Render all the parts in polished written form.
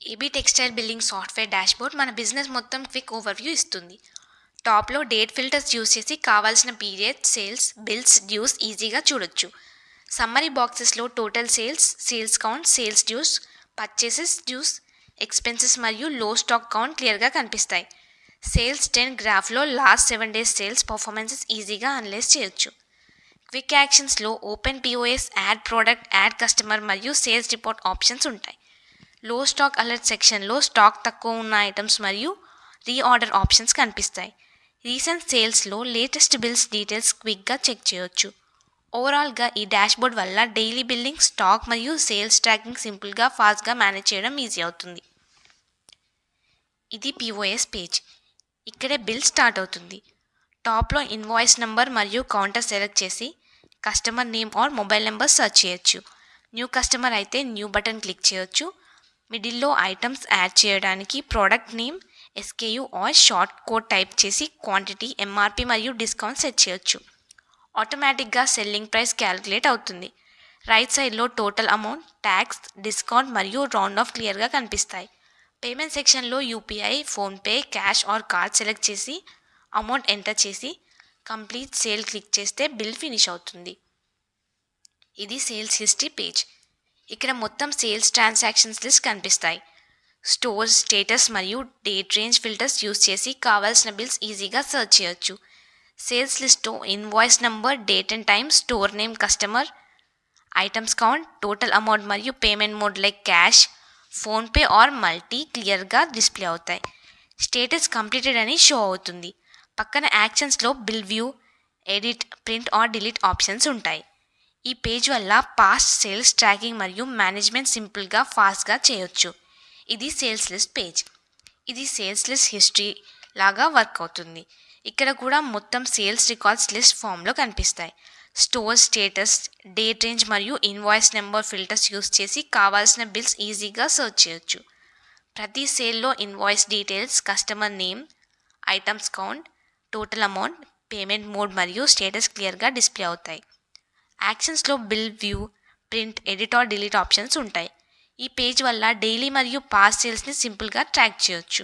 AB textile billing software dashboard మన business మొత్తం quick overview ఇస్తుంది. టాప్లో డేట్ ఫిల్టర్స్ యూస్ చేసి కావాల్సిన పీరియడ్, సేల్స్, బిల్స్, డ్యూస్ ఈజీగా చూడొచ్చు. సమ్మరీ బాక్సెస్లో total sales, sales count, sales dues, purchases dues, expenses మరియు లో స్టాక్ కౌంట్ క్లియర్గా కనిపిస్తాయి. సేల్స్ 10 గ్రాఫ్లో లాస్ట్ 7 days సేల్స్ పర్ఫార్మెన్సెస్ ఈజీగా అనలైజ్ చేయొచ్చు. క్విక్ యాక్షన్స్లో open POS, add product, add customer మరియు సేల్స్ రిపోర్ట్ ఆప్షన్స్ ఉంటాయి. లో స్టాక్ అలర్ట్ సెక్షన్లో స్టాక్ తక్కువ ఉన్న ఐటమ్స్ మరియు రీఆర్డర్ ఆప్షన్స్ కనిపిస్తాయి. రీసెంట్ సేల్స్లో లేటెస్ట్ బిల్స్ డీటెయిల్స్ క్విక్గా చెక్ చేయొచ్చు. ఓవరాల్గా ఈ డాష్బోర్డ్ వల్ల డైలీ బిల్లింగ్, స్టాక్ మరియు సేల్స్ ట్రాకింగ్ సింపుల్గా, ఫాస్ట్గా మేనేజ్ చేయడం ఈజీ అవుతుంది. ఇది పిఓఎస్ పేజ్. ఇక్కడే బిల్ స్టార్ట్ అవుతుంది. టాప్లో ఇన్వాయిస్ నంబర్ మరియు కౌంటర్ సెలెక్ట్ చేసి customer name or mobile number search చేయొచ్చు. న్యూ కస్టమర్ అయితే న్యూ బటన్ క్లిక్ చేయొచ్చు. మిడిల్లో ఐటమ్స్ యాడ్ చేయడానికి product name, SKU or short code type చేసి క్వాంటిటీ, ఎంఆర్పి మరియు డిస్కౌంట్ సెట్ చేయొచ్చు. ఆటోమేటిక్గా సెల్లింగ్ ప్రైస్ క్యాలిక్యులేట్ అవుతుంది. రైట్ సైడ్లో టోటల్ అమౌంట్, ట్యాక్స్, డిస్కౌంట్ మరియు రౌండ్ ఆఫ్ క్లియర్గా కనిపిస్తాయి. పేమెంట్ సెక్షన్లో UPI, PhonePe, cash or card select చేసి అమౌంట్ ఎంటర్ చేసి కంప్లీట్ సేల్ క్లిక్ చేస్తే బిల్ ఫినిష్ అవుతుంది. ఇది సేల్స్ హిస్టరీ పేజ్. ఇక్కడ మొత్తం సేల్స్ ట్రాన్సాక్షన్స్ లిస్ట్ కనిపిస్తాయి. స్టోర్ స్టేటస్ మరియు డేట్ రేంజ్ ఫిల్టర్స్ యూస్ చేసి కావాల్సిన బిల్స్ ఈజీగా సెర్చ్ చేయొచ్చు. సేల్స్ లిస్ట్లో invoice number, date and time, store name, customer, items count, total amount మరియు payment mode like cash, PhonePe or multi క్లియర్గా డిస్ప్లే అవుతాయి. స్టేటస్ కంప్లీటెడ్ అని షో అవుతుంది. పక్కన యాక్షన్స్లో bill view, edit, print or delete options ఉంటాయి. ఈ పేజ్ వల్ల పాస్ట్ సేల్స్ ట్రాకింగ్ మరియు మేనేజ్మెంట్ సింపుల్గా, ఫాస్ట్గా చేయొచ్చు. ఇది సేల్స్ లిస్ట్ పేజ్. ఇది సేల్స్ లిస్ట్ హిస్టరీ లాగా వర్క్ అవుతుంది. ఇక్కడ కూడా మొత్తం సేల్స్ రికార్డ్స్ లిస్ట్ ఫామ్లో కనిపిస్తాయి. స్టోర్ స్టేటస్, డేట్ రేంజ్ మరియు ఇన్వాయిస్ నెంబర్ ఫిల్టర్స్ యూస్ చేసి కావాల్సిన బిల్స్ ఈజీగా సెర్చ్ చేయొచ్చు. ప్రతి సేల్లో invoice details, customer name, items count, total amount, payment mode మరియు స్టేటస్ క్లియర్గా డిస్ప్లే అవుతాయి. యాక్షన్స్లో bill view, print, edit or delete options ఉంటాయి. ఈ పేజ్ వల్ల డైలీ మరియు పాస్ట్ సేల్స్ని సింపుల్గా ట్రాక్ చేయొచ్చు.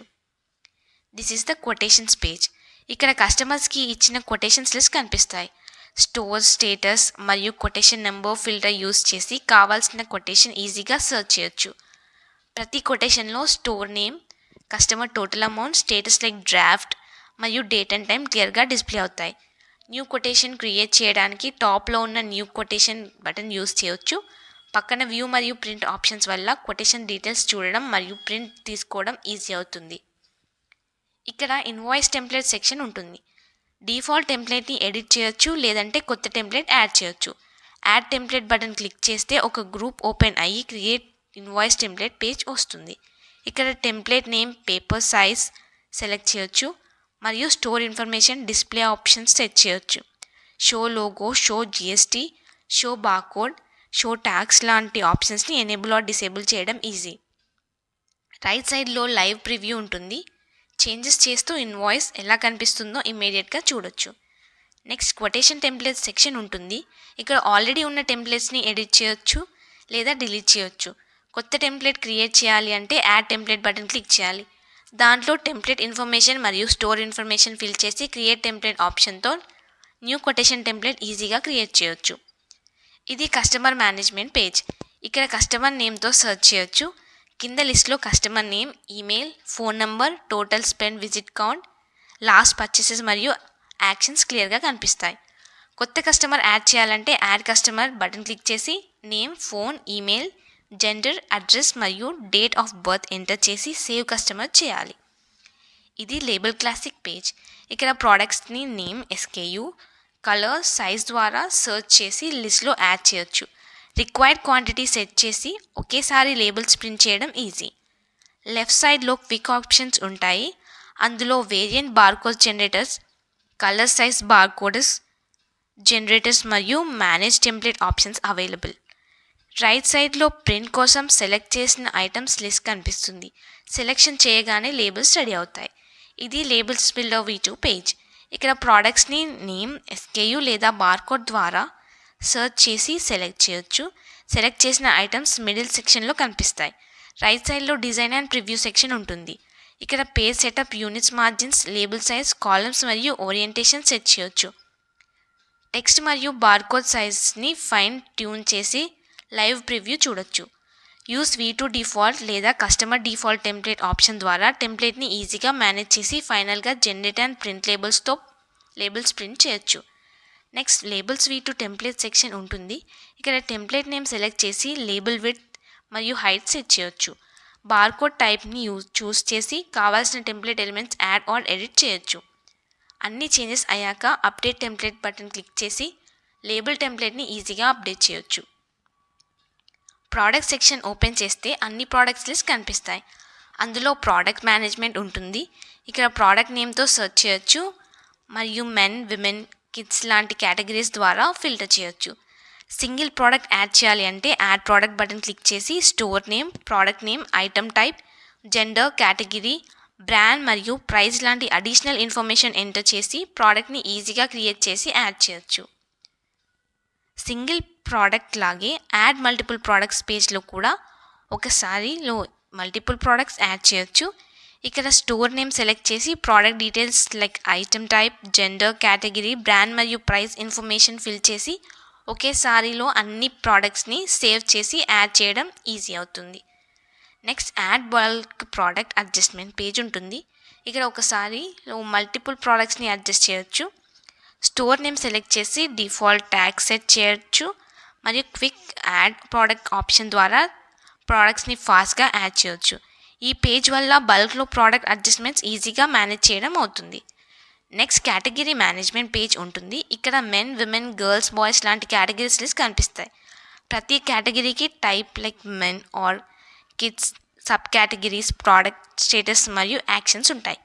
This is the quotations page. ఇక్కడ కస్టమర్స్కి ఇచ్చిన కొటేషన్స్ లిస్ట్ కనిపిస్తాయి. స్టోర్ స్టేటస్ మరియు కొటేషన్ నెంబర్ ఫిల్టర్ యూస్ చేసి కావాల్సిన కొటేషన్ ఈజీగా సెర్చ్ చేయొచ్చు. ప్రతి కొటేషన్లో store name, customer total amount, status like draft మరియు డేట్ అండ్ టైం క్లియర్గా డిస్ప్లే అవుతాయి. న్యూ కొటేషన్ క్రియేట్ చేయడానికి టాప్లో ఉన్న న్యూ కొటేషన్ బటన్ యూస్ చేయొచ్చు. పక్కన వ్యూ మరియు ప్రింట్ ఆప్షన్స్ వల్ల కొటేషన్ డీటెయిల్స్ చూడడం మరియు ప్రింట్ తీసుకోవడం ఈజీ అవుతుంది. ఇక్కడ ఇన్వాయిస్ టెంప్లెట్ సెక్షన్ ఉంటుంది. డిఫాల్ట్ టెంప్లెట్ని ఎడిట్ చేయొచ్చు, లేదంటే కొత్త టెంప్లెట్ యాడ్ చేయొచ్చు. యాడ్ టెంప్లెట్ బటన్ క్లిక్ చేస్తే ఒక గ్రూప్ ఓపెన్ అయ్యి క్రియేట్ ఇన్వాయిస్ టెంప్లెట్ పేజ్ వస్తుంది. ఇక్కడ template name, paper size select చేయొచ్చు మరియు store information, display options set చేయొచ్చు. Show logo, show GST, show barcode, show tags లాంటి ఆప్షన్స్ని ఎనేబుల్ ఆర్ డిసేబుల్ చేయడం ఈజీ. రైట్ సైడ్లో లైవ్ ప్రివ్యూ ఉంటుంది. చేంజెస్ చేస్తూ ఇన్వాయిస్ ఎలా కనిపిస్తుందో ఇమ్మీడియట్గా చూడొచ్చు. నెక్స్ట్ కొటేషన్ టెంప్లెట్స్ సెక్షన్ ఉంటుంది. ఇక్కడ ఆల్రెడీ ఉన్న టెంప్లెట్స్ని ఎడిట్ చేయొచ్చు లేదా డిలీట్ చేయొచ్చు. కొత్త టెంప్లెట్ క్రియేట్ చేయాలి అంటే యాడ్ టెంప్లెట్ బటన్ క్లిక్ చేయాలి. దాంట్లో టెంప్లెట్ ఇన్ఫర్మేషన్ మరియు స్టోర్ ఇన్ఫర్మేషన్ ఫిల్ చేసి క్రియేట్ టెంప్లెట్ ఆప్షన్తో న్యూ కొటేషన్ టెంప్లెట్ ఈజీగా క్రియేట్ చేయొచ్చు. ఇది కస్టమర్ మేనేజ్మెంట్ పేజ్. ఇక్కడ కస్టమర్ నేమ్తో సెర్చ్ చేయొచ్చు. కింద లిస్ట్లో customer name, email, phone number, total spend, visit count, last purchases మరియు యాక్షన్స్ క్లియర్గా కనిపిస్తాయి. కొత్త కస్టమర్ యాడ్ చేయాలంటే యాడ్ కస్టమర్ బటన్ క్లిక్ చేసి name, phone, email, gender, address మరియు డేట్ ఆఫ్ బర్త్ ఎంటర్ చేసి సేవ్ కస్టమర్ చేయాలి. ఇది లేబుల్ క్లాసిక్ పేజ్. ఇక్కడ ప్రోడక్ట్స్ని నేమ్, ఎస్కేయూ, కలర్, సైజ్ ద్వారా సెర్చ్ చేసి లిస్ట్లో యాడ్ చేయొచ్చు. రిక్వైర్డ్ క్వాంటిటీ సెట్ చేసి ఒకేసారి లేబుల్స్ ప్రింట్ చేయడం ఈజీ. లెఫ్ట్ సైడ్లో క్విక్ ఆప్షన్స్ ఉంటాయి. అందులో variant barcode generators, colour size barcodes generators మరియు manage template options available. Right సైడ్లో ప్రింట్ కోసం సెలెక్ట్ చేసిన ఐటమ్స్ లిస్ట్ కనిపిస్తుంది. సెలెక్షన్ చేయగానే లేబుల్స్ రెడీ అవుతాయి. ఇది లేబుల్స్ బిల్డర్ V2 పేజ్. ఇక్కడ ప్రోడక్ట్స్ని నేమ్, ఎస్కేయూ లేదా బార్కోడ్ ద్వారా సెర్చ్ చేసి సెలెక్ట్ చేయొచ్చు. సెలెక్ట్ చేసిన ఐటమ్స్ మిడిల్ సెక్షన్లో కనిపిస్తాయి. రైట్ సైడ్లో డిజైన్ అండ్ ప్రివ్యూ సెక్షన్ ఉంటుంది. ఇక్కడ page setup, units, margins, label size, columns మరియు ఓరియంటేషన్ సెట్ చేయొచ్చు. టెక్స్ట్ మరియు బార్కోడ్ సైజ్ని ఫైన్ ట్యూన్ చేసి లైవ్ ప్రివ్యూ చూడొచ్చు. యూస్ V2 డిఫాల్ట్ లేదా కస్టమర్ డిఫాల్ట్ టెంప్లెట్ ఆప్షన్ ద్వారా టెంప్లెట్ని ఈజీగా మేనేజ్ చేసి ఫైనల్గా జనరేట్ అండ్ ప్రింట్ లేబుల్స్తో లేబుల్స్ ప్రింట్ చేయొచ్చు. Next labels V2 template section ఉంటుంది. ఇక్కడ టెంప్లెట్ నేమ్ సెలెక్ట్ చేసి లేబుల్ విడ్త్ మరియు హైట్ సెట్ చేయొచ్చు. బార్కోడ్ టైప్ని చూస్ చేసి కావాల్సిన template elements add or edit చేయొచ్చు. అన్ని చేంజెస్ అయ్యాక అప్డేట్ టెంప్లెట్ బటన్ క్లిక్ చేసి లేబుల్ టెంప్లెట్ని ఈజీగా అప్డేట్ చేయొచ్చు. ప్రోడక్ట్ సెక్షన్ ఓపెన్ చేస్తే అన్ని ప్రోడక్ట్స్ లిస్ట్ కనిపిస్తాయి. అందులో ప్రోడక్ట్ మేనేజ్మెంట్ ఉంటుంది. ఇక్కడ ప్రోడక్ట్ నేమ్తో సెర్చ్ చేయొచ్చు మరియు మెన్, విమెన్, కిడ్స్ లాంటి కేటగిరీస్ ద్వారా ఫిల్టర్ చేయొచ్చు. సింగిల్ ప్రోడక్ట్ యాడ్ చేయాలి అంటే యాడ్ ప్రోడక్ట్ బటన్ క్లిక్ చేసి store name, product name, item type, gender, category, brand మరియు ప్రైస్ లాంటి అడిషనల్ ఇన్ఫర్మేషన్ ఎంటర్ చేసి ప్రోడక్ట్ని ఈజీగా క్రియేట్ చేసి యాడ్ చేయొచ్చు. సింగిల్ ప్రోడక్ట్ లాగే యాడ్ మల్టిపుల్ ప్రోడక్ట్స్ పేజ్లో కూడా ఒకసారిలో మల్టిపుల్ ప్రోడక్ట్స్ యాడ్ చేయొచ్చు. ఇక్కడ స్టోర్ నేమ్ సెలెక్ట్ చేసి product details like item type, gender, category, brand మరియు ప్రైస్ ఇన్ఫర్మేషన్ ఫిల్ చేసి ఒకేసారిలో అన్ని ప్రోడక్ట్స్ని సేవ్ చేసి యాడ్ చేయడం ఈజీ అవుతుంది. Next add bulk product adjustment page ఉంటుంది. ఇక్కడ ఒకసారిలో మల్టిపుల్ ప్రోడక్ట్స్ని అడ్జస్ట్ చేయొచ్చు. స్టోర్ నేమ్ సెలెక్ట్ చేసి డిఫాల్ట్ ట్యాగ్ సెట్ చేయొచ్చు మరియు క్విక్ యాడ్ ప్రోడక్ట్ ఆప్షన్ ద్వారా ప్రోడక్ట్స్ని ఫాస్ట్గా యాడ్ చేయొచ్చు. ఈ పేజ్ వల్ల బల్క్లో ప్రోడక్ట్ అడ్జస్ట్మెంట్స్ ఈజీగా మేనేజ్ చేయడం అవుతుంది. నెక్స్ట్ కేటగిరీ మేనేజ్మెంట్ పేజ్ ఉంటుంది. ఇక్కడ మెన్, విమెన్, గర్ల్స్, బాయ్స్ లాంటి కేటగిరీస్ లిస్ట్ కనిపిస్తాయి. ప్రతి కేటగిరీకి type like men or kids, sub categories, product status మరియు యాక్షన్స్ ఉంటాయి.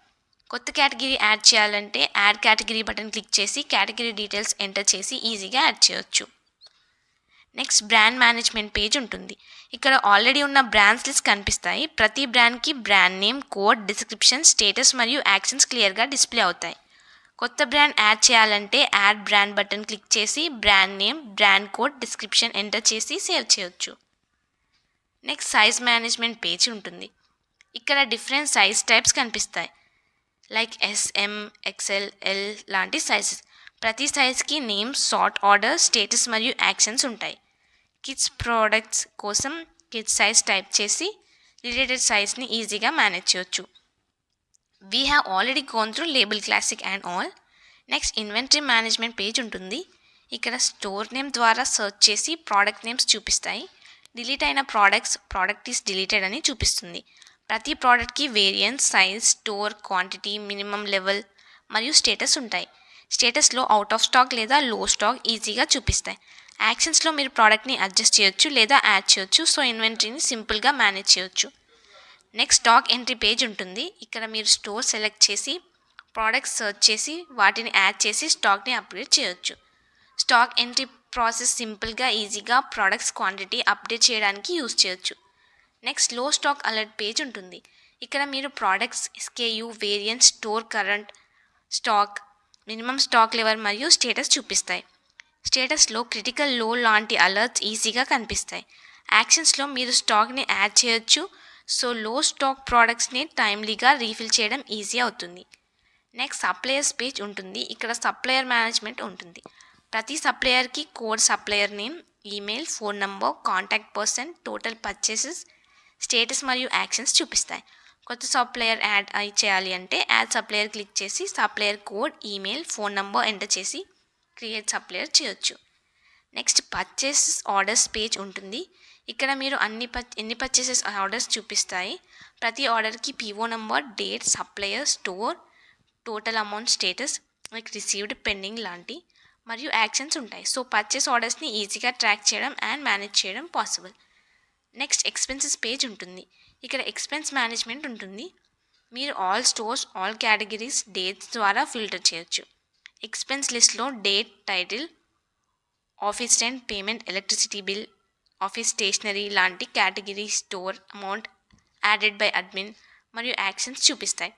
కొత్త కేటగిరీ యాడ్ చేయాలంటే యాడ్ కేటగిరీ బటన్ క్లిక్ చేసి కేటగిరీ డీటెయిల్స్ ఎంటర్ చేసి ఈజీగా యాడ్ చేయొచ్చు. నెక్స్ట్ బ్రాండ్ మేనేజ్మెంట్ పేజ్ ఉంటుంది. ఇక్కడ ఆల్రెడీ ఉన్న బ్రాండ్స్ లిస్ట్ కనిపిస్తాయి. ప్రతి బ్రాండ్కి brand name, code, description, status మరియు యాక్షన్స్ క్లియర్గా డిస్ప్లే అవుతాయి. కొత్త బ్రాండ్ యాడ్ చేయాలంటే యాడ్ బ్రాండ్ బటన్ క్లిక్ చేసి brand name, brand code, description enter చేసి సేవ్ చేయొచ్చు. నెక్స్ట్ సైజ్ మేనేజ్మెంట్ పేజ్ ఉంటుంది. ఇక్కడ డిఫరెంట్ సైజ్ టైప్స్ కనిపిస్తాయి లైక్ SM, XL, L లాంటి సైజెస్. ప్రతి సైజ్కి నేమ్, సార్ట్ ఆర్డర్, స్టేటస్ మరియు యాక్షన్స్ ఉంటాయి. కిడ్స్ ప్రోడక్ట్స్ కోసం కిడ్స్ సైజ్ టైప్ చేసి రిలేటెడ్ సైజ్ని ఈజీగా మేనేజ్ చేయొచ్చు. We have already gonna through label, classic and all. Next inventory management page ఉంటుంది. ఇక్కడ స్టోర్ నేమ్ ద్వారా సెర్చ్ చేసి ప్రోడక్ట్ నేమ్స్ చూపిస్తాయి. డిలీట్ అయిన ప్రోడక్ట్ ఈస్ డిలీటెడ్ అని చూపిస్తుంది. ప్రతి ప్రోడక్ట్కి variance, size, store, quantity, minimum level మరియు స్టేటస్ ఉంటాయి. స్టేటస్లో అవుట్ ఆఫ్ స్టాక్ లేదా లో స్టాక్ ఈజీగా చూపిస్తాయి. యాక్షన్స్లో మీరు ప్రోడక్ట్ని అడ్జస్ట్ చేయొచ్చు లేదా యాడ్ చేయొచ్చు. సో ఇన్వెంటరీని సింపుల్గా మేనేజ్ చేయొచ్చు. నెక్స్ట్ స్టాక్ ఎంట్రీ పేజ్ ఉంటుంది. ఇక్కడ మీరు స్టోర్ సెలెక్ట్ చేసి ప్రోడక్ట్స్ సెర్చ్ చేసి వాటిని యాడ్ చేసి స్టాక్ని అప్డేట్ చేయొచ్చు. స్టాక్ ఎంట్రీ ప్రాసెస్ సింపుల్గా, ఈజీగా ప్రోడక్ట్స్ క్వాంటిటీ అప్డేట్ చేయడానికి యూజ్ చేయొచ్చు. నెక్స్ట్ లో స్టాక్ అలర్ట్ పేజ్ ఉంటుంది. ఇక్కడ మీరు products, SKU, variant, store current stock, minimum stock level మరియు స్టేటస్ చూపిస్తాయి. స్టేటస్లో క్రిటికల్, లో లాంటి అలర్ట్స్ ఈజీగా కనిపిస్తాయి. యాక్షన్స్లో మీరు స్టాక్ని యాడ్ చేయొచ్చు. సో లో స్టాక్ ప్రోడక్ట్స్ని టైమ్లీగా రీఫిల్ చేయడం ఈజీ అవుతుంది. నెక్స్ట్ సప్లయర్స్ పేజ్ ఉంటుంది. ఇక్కడ సప్లయర్ మేనేజ్మెంట్ ఉంటుంది. ప్రతి సప్లయర్కి code, supplier name, email, phone number, contact person, total purchases, status మరియు యాక్షన్స్ చూపిస్తాయి. కొత్త సప్లయర్ యాడ్ చేయాలి అంటే యాడ్ సప్లయర్ క్లిక్ చేసి supplier code, email, phone number enter చేసి క్రియేట్ సప్లయర్ చేయొచ్చు. నెక్స్ట్ పర్చేసెస్ ఆర్డర్స్ పేజ్ ఉంటుంది. ఇక్కడ మీరు ఎన్ని పర్చేసెస్ ఆర్డర్స్ చూపిస్తాయి. ప్రతి ఆర్డర్కి PO number, date, supplier, store, total amount, status like received, pending లాంటి మరియు యాక్షన్స్ ఉంటాయి. సో పర్చేస్ ఆర్డర్స్ని ఈజీగా ట్రాక్ చేయడం అండ్ మేనేజ్ చేయడం పాసిబుల్. నెక్స్ట్ ఎక్స్పెన్సెస్ పేజ్ ఉంటుంది. ఇక్కడ ఎక్స్పెన్స్ మేనేజ్మెంట్ ఉంటుంది. మీరు all stores, all categories, dates ద్వారా ఫిల్టర్ చేయొచ్చు. ఎక్స్పెన్స్ లిస్ట్లో date, title, office rent, payment, electricity bill, office stationery లాంటి category, store amount, added by admin మరియు యాక్షన్స్ చూపిస్తాయి.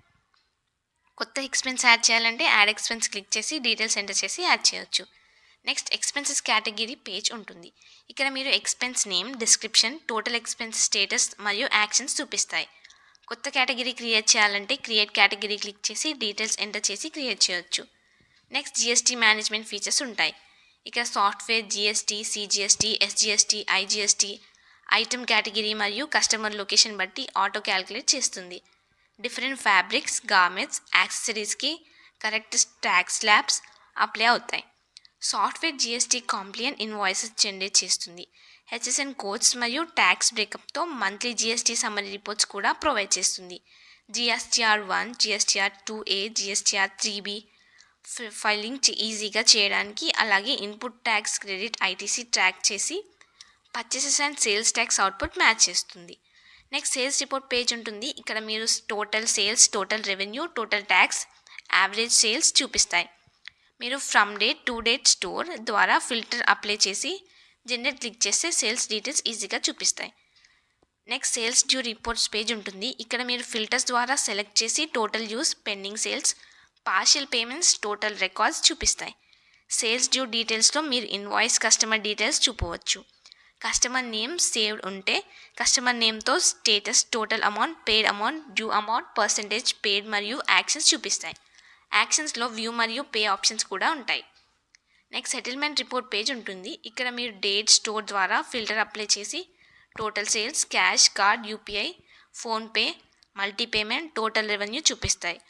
కొత్త ఎక్స్పెన్స్ యాడ్ చేయాలంటే యాడ్ ఎక్స్పెన్స్ క్లిక్ చేసి డీటెయిల్స్ ఎంటర్ చేసి యాడ్ చేయొచ్చు. నెక్స్ట్ ఎక్స్పెన్సెస్ కేటగిరీ పేజ్ ఉంటుంది. ఇక్కడ మీరు expense name, description, total expense status మరియు యాక్షన్స్ చూపిస్తాయి. కొత్త కేటగిరీ క్రియేట్ చేయాలంటే క్రియేట్ కేటగిరీ క్లిక్ చేసి డీటెయిల్స్ ఎంటర్ చేసి క్రియేట్ చేయొచ్చు. నెక్స్ట్ జిఎస్టీ మేనేజ్మెంట్ ఫీచర్స్ ఉంటాయి. ఇక్కడ software GST, CGST, SGST, IGST, item category మరియు కస్టమర్ లొకేషన్ బట్టి ఆటో క్యాలిక్యులేట్ చేస్తుంది. డిఫరెంట్ ఫ్యాబ్రిక్స్, గార్మెంట్స్, యాక్సెసరీస్కి కరెక్ట్ ట్యాక్స్ స్లాబ్స్ అప్లై అవుతాయి. Software GST compliant invoices generate చేస్తుంది. హెచ్ఎస్ఎన్ కోడ్స్ మరియు ట్యాక్స్ బ్రేకప్తో మంత్లీ జిఎస్టీ సమ్మరీ రిపోర్ట్స్ కూడా ప్రొవైడ్ చేస్తుంది. GSTR 1, GSTR 2A, GSTR 3B filing ఈజీగా చేయడానికి, అలాగే input tax, credit, ITC track చేసి purchases and sales tax output match చేస్తుంది. నెక్స్ట్ సేల్స్ రిపోర్ట్ పేజ్ ఉంటుంది. ఇక్కడ మీరు total sales, total revenue, total tax, average sales చూపిస్తాయి. మీరు from date to date store ద్వారా ఫిల్టర్ అప్లై చేసి జనరేట్ క్లిక్ చేస్తే సేల్స్ డీటెయిల్స్ ఈజీగా చూపిస్తాయి. Next sales due reports page ఉంటుంది. ఇక్కడ మీరు ఫిల్టర్స్ ద్వారా సెలెక్ట్ చేసి total use, pending sales, partial payments, total records చూపిస్తాయి. సేల్స్ డ్యూ డీటెయిల్స్లో మీరు ఇన్వాయిస్, కస్టమర్ డీటెయిల్స్ చూపవచ్చు. కస్టమర్ నేమ్ సేవ్డ్ ఉంటే కస్టమర్ నేమ్తో status, total amount, paid amount, due amount, percentage paid మరియు యాక్షన్స్ చూపిస్తాయి. యాక్షన్స్లో వ్యూ మరియు పే ఆప్షన్స్ కూడా ఉంటాయి. నెక్స్ట్ సెటిల్మెంట్ రిపోర్ట్ పేజ్ ఉంటుంది. ఇక్కడ మీరు డేట్, స్టోర్ ద్వారా ఫిల్టర్ అప్లై చేసి total sales, cash, card, UPI, PhonePe, multi payment, total revenue చూపిస్తాయి.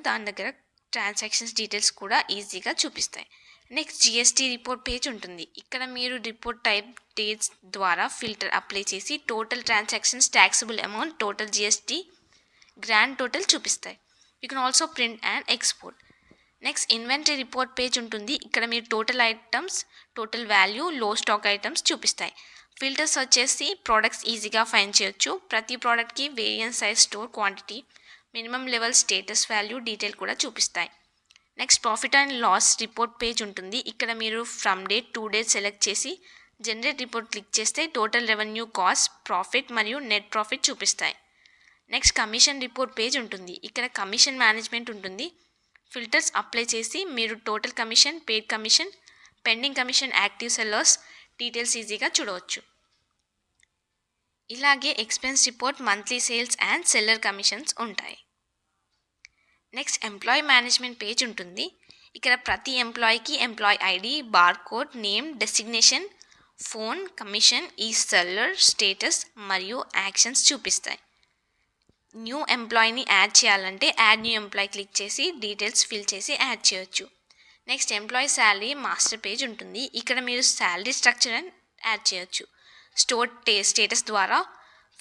దాని దగ్గర ట్రాన్సాక్షన్స్ డీటెయిల్స్ కూడా ఈజీగా చూపిస్తాయి. నెక్స్ట్ జిఎస్టీ రిపోర్ట్ పేజ్ ఉంటుంది. ఇక్కడ మీరు రిపోర్ట్ టైప్, డేట్స్ ద్వారా ఫిల్టర్ అప్లై చేసి total transactions, taxable amount, total GST, grand total చూపిస్తాయి. You can also print and export. Next inventory report page ఉంటుంది. ఇక్కడ మీరు total items, total value, low stock items చూపిస్తాయి. ఫిల్టర్స్ వచ్చేసి products ఈజీగా find చేయొచ్చు. ప్రతి ప్రోడక్ట్కి variance, size, store quantity, minimum level, status value detail కూడా చూపిస్తాయి. Next profit and loss report page ఉంటుంది. ఇక్కడ మీరు from date to date select చేసి జనరేట్ రిపోర్ట్ క్లిక్ చేస్తే టోటల్ రెవెన్యూ, కాస్ట్, ప్రాఫిట్ మరియు నెట్ ప్రాఫిట్ చూపిస్తాయి. నెక్స్ట్ కమిషన్ రిపోర్ట్ పేజ్ ఉంటుంది. ఇక్కడ కమిషన్ మేనేజ్మెంట్ ఉంటుంది. ఫిల్టర్స్ అప్లై చేసి మీరు total commission, paid commission, pending commission, active sellers details ఈజీగా చూడవచ్చు. ఇలాగే expense report, monthly sales and seller commissions ఉంటాయి. నెక్స్ట్ ఎంప్లాయీ మేనేజ్మెంట్ పేజ్ ఉంటుంది. ఇక్కడ ప్రతి ఎంప్లాయీకి employee ID, barcode, name, designation, phone, commission, ఈ సెల్లర్ స్టేటస్ మరియు యాక్షన్స్ చూపిస్తాయి. న్యూ ఎంప్లాయీని యాడ్ చేయాలంటే యాడ్ న్యూ ఎంప్లాయీ క్లిక్ చేసి డీటెయిల్స్ ఫిల్ చేసి యాడ్ చేయొచ్చు. Next employee salary master page ఉంటుంది. ఇక్కడ మీరు శాలరీ స్ట్రక్చర్ అని యాడ్ చేయొచ్చు. స్టోర్ స్టేటస్ ద్వారా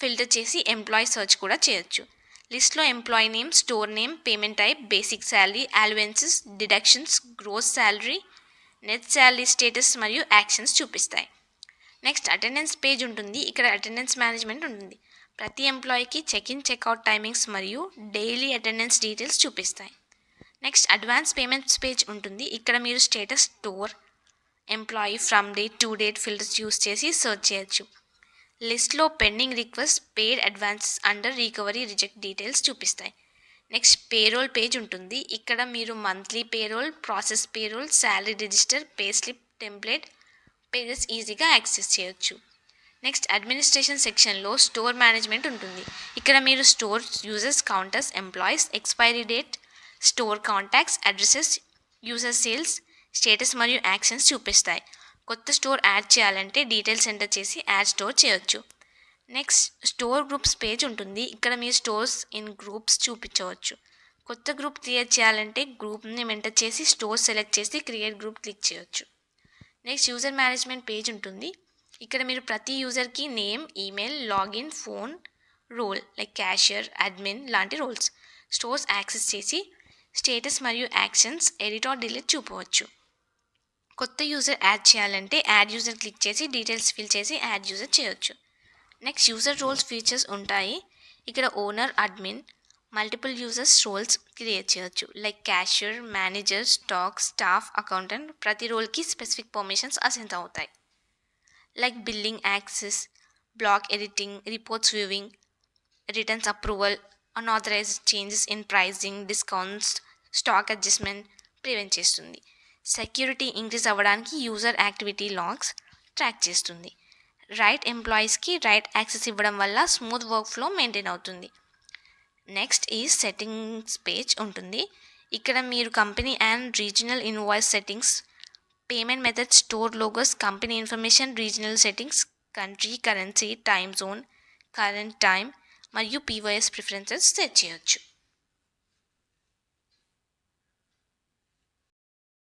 ఫిల్టర్ చేసి ఎంప్లాయీ సర్చ్ కూడా చేయొచ్చు. లిస్ట్లో employee name, store name, payment type, basic salary, allowances, deductions, gross salary, net salary status మరియు యాక్షన్స్ చూపిస్తాయి. నెక్స్ట్ అటెండెన్స్ పేజ్ ఉంటుంది. ఇక్కడ అటెండెన్స్ మేనేజ్మెంట్ ఉంటుంది. ప్రతి ఎంప్లాయీకి చెక్ ఇన్, చెక్అవుట్ టైమింగ్స్ మరియు డైలీ అటెండెన్స్ డీటెయిల్స్ చూపిస్తాయి. నెక్స్ట్ అడ్వాన్స్ పేమెంట్స్ పేజ్ ఉంటుంది. ఇక్కడ మీరు status, store, employee, from date to date filters use చేసి సర్చ్ చేయొచ్చు. లిస్ట్లో pending request, paid advances, under recovery, reject details చూపిస్తాయి. నెక్స్ట్ పేరోల్ పేజ్ ఉంటుంది. ఇక్కడ మీరు monthly payroll, process payroll, salary register, pay slip template pages ఈజీగా access చేయొచ్చు. Next administration సెక్షన్లో స్టోర్ మేనేజ్మెంట్ ఉంటుంది. ఇక్కడ మీరు store users, counters, employees, expiry date, store contacts, addresses, user sales, status మరియు యాక్షన్స్ చూపిస్తాయి. కొత్త స్టోర్ యాడ్ చేయాలంటే డీటెయిల్స్ ఎంటర్ చేసి యాడ్ స్టోర్ చేయొచ్చు. నెక్స్ట్ స్టోర్ గ్రూప్స్ పేజ్ ఉంటుంది. ఇక్కడ మీ స్టోర్స్ ఇన్ గ్రూప్స్ చూపించవచ్చు. కొత్త గ్రూప్ క్రియేట్ చేయాలంటే గ్రూప్ని ఎంటర్ చేసి స్టోర్ సెలెక్ట్ చేసి క్రియేట్ గ్రూప్ క్లిక్ చేయొచ్చు. నెక్స్ట్ యూజర్ మేనేజ్మెంట్ పేజ్ ఉంటుంది. ఇక్కడ మీరు ప్రతి యూజర్కి name, email, login, phone, role like cashier, admin లాంటి రోల్స్ స్టోర్స్ యాక్సెస్ చేసి స్టేటస్ మరియు యాక్షన్స్, ఎడిట్ ఆర్ డిలీట్ చూపవచ్చు. కొత్త యూజర్ యాడ్ చేయాలంటే యాడ్ యూజర్ క్లిక్ చేసి డీటెయిల్స్ ఫిల్ చేసి యాడ్ యూజర్ చేయొచ్చు. నెక్స్ట్ యూజర్ రోల్స్ ఫీచర్స్ ఉంటాయి. ఇక్కడ owner, admin, multiple users roles create చేయొచ్చు like cashier, manager, stock, staff, accountant. ప్రతి రోల్కి స్పెసిఫిక్ పర్మిషన్స్ అసైన్ అవుతాయి like billing access, block editing, reports viewing, returns approval, unauthorised changes in pricing, discounts, stock adjustment prevent చేస్తుంది. Security increase అవ్వడానికి user activity logs track చేస్తుంది. Right ఎంప్లాయీస్కి right access ఇవ్వడం వల్ల smooth workflow maintain అవుతుంది. Next ఈ settings page ఉంటుంది. ఇక్కడ మీరు company and regional invoice settings, payment methods, store logos, company information, regional settings, country, currency, time zone, current time మరియు పీఓఎస్ ప్రిఫరెన్సెస్ సెట్ చేయొచ్చు.